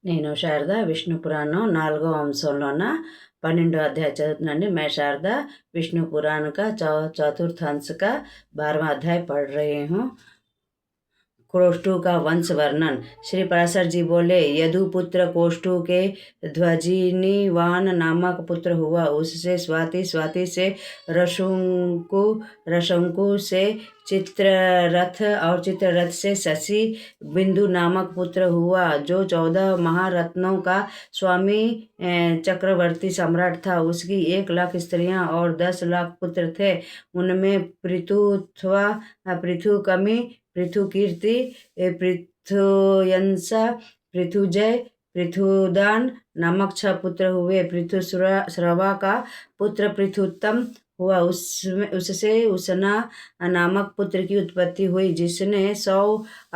నేను శారద విష్ణు పురాణం 4వ అంశంలోన 12వ అధ్యాయం చదువుతున్నానండి। मैं शारदा विष्णु पुराण का चतुर्थ अंश का 12वां अध्याय पढ़ रही हूँ। कोष्ठु का वंश वर्णन। श्री पराशर जी बोले, यदुपुत्र कोष्ठु के ध्वजिनीवान नामक पुत्र हुआ। उससे स्वाति, स्वाति से रशंकु, रशंकु से चित्ररथ और चित्ररथ से शशि बिंदु नामक पुत्र हुआ, जो 14 महारत्नों का स्वामी चक्रवर्ती सम्राट था। उसकी 1 लाख स्त्रियां और 10 लाख पुत्र थे। उनमें पृथुत्वा, पृथुकमी, पृथुकीर्ति, पृथुयंसा, पृथुजय, पृथुदान नामक 6 पुत्र हुए। पृथुश्रवा का पुत्र पृथुत्तम हुआ। उससे उसना नामक पुत्र की उत्पत्ति हुई, जिसने 100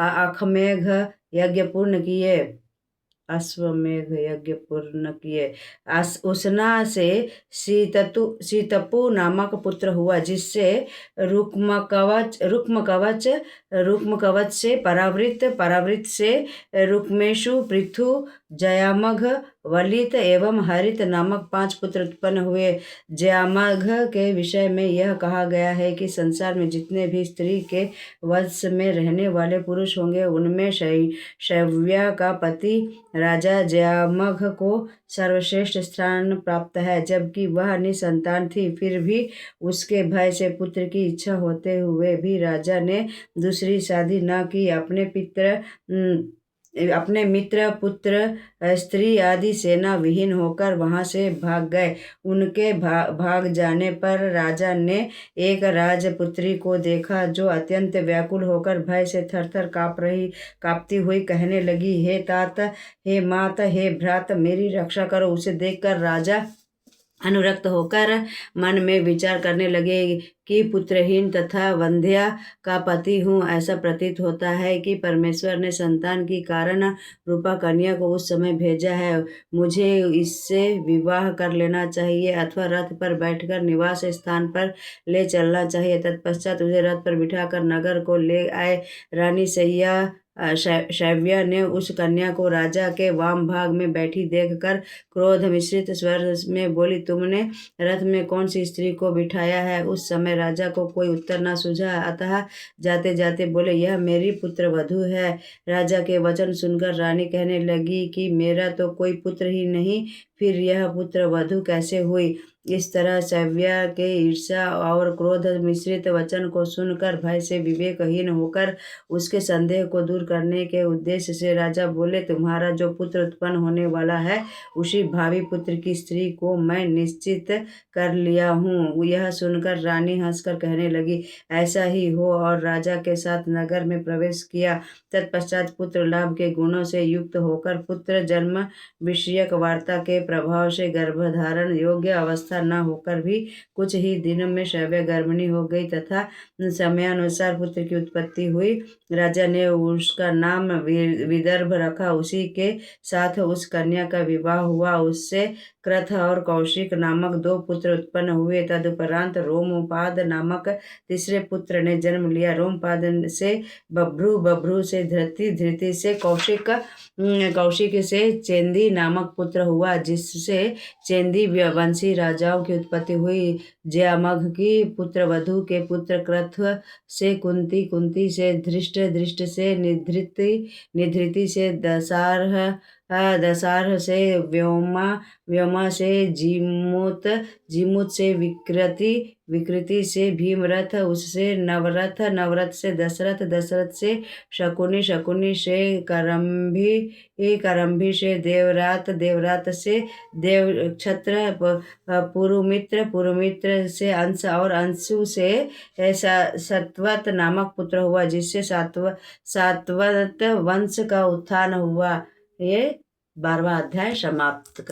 अश्वमेघ यज्ञ पूर्ण किए। उसना से सीतपु नामक पुत्र हुआ, जिससे रुक्मकवच से परावृत, परावृत से रुक्मेशु, पृथु, जयामघ, वलित एवं हरित नामक 5 पुत्र उत्पन्न हुए। जयामघ के विषय में यह कहा गया है कि संसार में जितने भी स्त्री के वश में रहने वाले पुरुष होंगे, उनमें शैव्या का पति राजा जयामघ को सर्वश्रेष्ठ स्थान प्राप्त है। जबकि वह निसंतान थी, फिर भी उसके भय से पुत्र की इच्छा होते हुए भी राजा ने दूसरी शादी न की। अपने मित्र, पुत्र, स्त्री आदि सेना विहीन होकर वहां से भाग गए। उनके भाग जाने पर राजा ने एक राजपुत्री को देखा, जो अत्यंत व्याकुल होकर भय से थरथर कांपती हुई कहने लगी, हे तात, हे मात, हे भ्रात, मेरी रक्षा करो। उसे देखकर राजा अनुरक्त होकर मन में विचार करने लगे कि पुत्रहीन तथा वंध्या का पति हूँ। ऐसा प्रतीत होता है कि परमेश्वर ने संतान की कारण रूपा कन्या को उस समय भेजा है। मुझे इससे विवाह कर लेना चाहिए अथवा रथ पर बैठकर निवास स्थान पर ले चलना चाहिए। तत्पश्चात उसे रथ पर बिठाकर नगर को ले आए। रानी शैव्या ने उस कन्या को राजा के वाम भाग में बैठी देखकर क्रोध मिश्रित स्वर में बोली, तुमने रथ में कौन सी स्त्री को बिठाया है? उस समय राजा को कोई उत्तर न सूझा, अतः जाते जाते बोले, यह मेरी पुत्र वधू है। राजा के वचन सुनकर रानी कहने लगी कि मेरा तो कोई पुत्र ही नहीं, फिर यह पुत्र वधू कैसे हुई? इस तरह शैव्या के ईर्ष्या और क्रोध मिश्रित वचन को सुनकर भय से विवेकहीन होकर उसके संदेह को दूर करने के उद्देश्य से राजा बोले, तुम्हारा जो पुत्र उत्पन्न होने वाला है, उसी भावी पुत्र की स्त्री को मैं निश्चित कर लिया हूँ। यह सुनकर रानी हंसकर कहने लगी, ऐसा ही हो, और राजा के साथ नगर में प्रवेश किया। तत्पश्चात पुत्र लाभ के गुणों से युक्त होकर पुत्र जन्म विषयक वार्ता के प्रभाव से गर्भधारण योग्य अवस्था न होकर भी कुछ ही दिनों में शैव्या गर्भिणी हो गई तथा समयानुसार पुत्र की उत्पत्ति हुई। राजा ने उसका नाम विदर्भ रखा। उसी के साथ उस कन्या का विवाह हुआ। उससे क्रथ और कौशिक नामक 2 पुत्र उत्पन्न हुए। तदुपरांत रोमपाद नामक तीसरे पुत्र ने जन्म लिया। रोमपाद से बभ्रू, बभ्रू से धृति, धृति से कौशिक, कौशिक से चेंदी नामक पुत्र हुआ, जिससे चेंदी वंशी राजाओं की उत्पत्ति हुई। जयामघ की पुत्र वधु के पुत्र क्रथ से कुंती, कुंती से धृष्ट, धृष्ट से निधृति, निधृति से दशार्ह, दशार्ह से व्योमा, व्योमा से जीमूत, जीमूत से विकृति, विकृति से भीमरथ, उससे नवरथ, नवरथ से दशरथ, दशरथ से शकुनी, शकुनी से करम्भी, करम्भी से देवरात, देवरात से देवक्षत्र, पुरुमित्र, पुरुमित्र से अंश और अंशु से सत्वत नामक पुत्र हुआ, जिससे सात्वत वंश का उत्थान हुआ। ये 12वां अध्याय समाप्त।